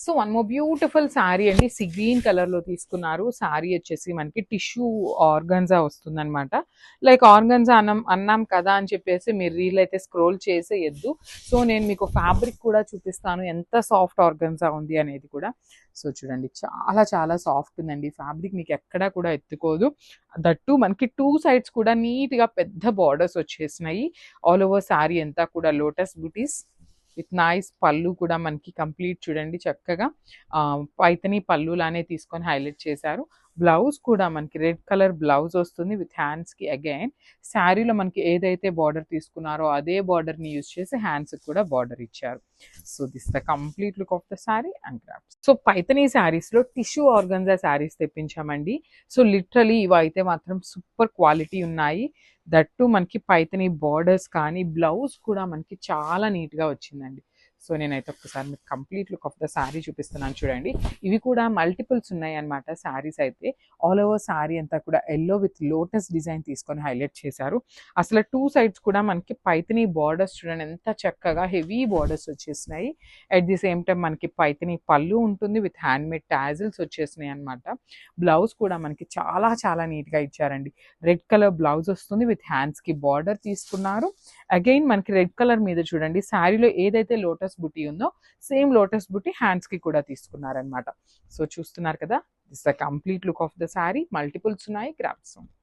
So one more beautiful sari అండి, sea green colour లో తీసుకున్నారు. శారీ వచ్చేసి మనకి టిష్యూ ఆర్గన్జా వస్తుంది అనమాట. లైక్ ఆర్గన్జా అన్నాం కదా అని చెప్పేసి మీరు రీల్ అయితే స్క్రోల్ చేసేయద్దు. సో నేను మీకు ఫ్యాబ్రిక్ కూడా చూపిస్తాను ఎంత సాఫ్ట్ ఆర్గన్జా ఉంది అనేది కూడా. సో చూడండి, చాలా చాలా సాఫ్ట్ ఉందండి ఫ్యాబ్రిక్, మీకు ఎక్కడా కూడా ఎత్తుకోదు. దట్టు మనకి టూ సైడ్స్ కూడా నీట్ గా పెద్ద బార్డర్స్ వచ్చేసినాయి. ఆల్ ఓవర్ శారీ అంతా కూడా లోటస్ బూటీస్ విత్ నైస్ పళ్ళు కూడా మనకి కంప్లీట్ చూడండి చక్కగా పైతని పళ్ళు లానే తీసుకొని హైలైట్ చేశారు. బ్లౌజ్ కూడా మనకి రెడ్ కలర్ బ్లౌజ్ వస్తుంది విత్ హ్యాండ్స్ కి. అగైన్ శారీలో మనకి ఏదైతే బార్డర్ తీసుకున్నారో అదే బార్డర్ ని యూజ్ చేసి హ్యాండ్స్ కూడా బార్డర్ ఇచ్చారు. So this the complete look of the sari and craft. So Paithani saris లో టిష్యూ ఆర్గన్జా శారీస్ తెప్పించామండి. సో లిటరలీ ఇవి అయితే మాత్రం సూపర్ క్వాలిటీ ఉన్నాయి. దట్టు మనకి పైతని బార్డర్స్ కానీ బ్లౌజ్ కూడా మనకి చాలా నీట్గా వచ్చిందండి. సో నేనైతే ఒక్కసారి మీకు complete look of the sari చూపిస్తున్నాను చూడండి. ఇవి కూడా మల్టిపుల్స్ ఉన్నాయి అనమాట శారీస్ అయితే. ఆల్ ఓవర్ శారీ అంతా కూడా ఎల్లో విత్ లోటస్ డిజైన్ తీసుకొని హైలైట్ చేశారు. అసలు టూ సైడ్స్ కూడా మనకి పైతని బార్డర్స్ చూడండి ఎంత చక్కగా హెవీ బార్డర్స్ వచ్చేసినాయి. అట్ ది సేమ్ టైం మనకి పైతని పళ్ళు ఉంటుంది విత్ హ్యాండ్ మేడ్ టాజిల్స్ వచ్చేసినాయి అనమాట. బ్లౌజ్ కూడా మనకి చాలా చాలా నీట్గా ఇచ్చారండి. రెడ్ కలర్ బ్లౌజ్ వస్తుంది విత్ హ్యాండ్స్ కి బార్డర్ తీసుకున్నారు. అగైన్ మనకి రెడ్ కలర్ మీద చూడండి శారీలో ఏదైతే లోటస్ బుటీ ఉందో సేమ్ లోటస్ బుటీ హ్యాండ్స్ కి కూడా తీసుకున్నారనమాట. సో చూస్తున్నారు కదా, this the complete look of the sari. Multiples ఉన్నాయి, క్రాఫ్ట్స్ ఉన్నాయి.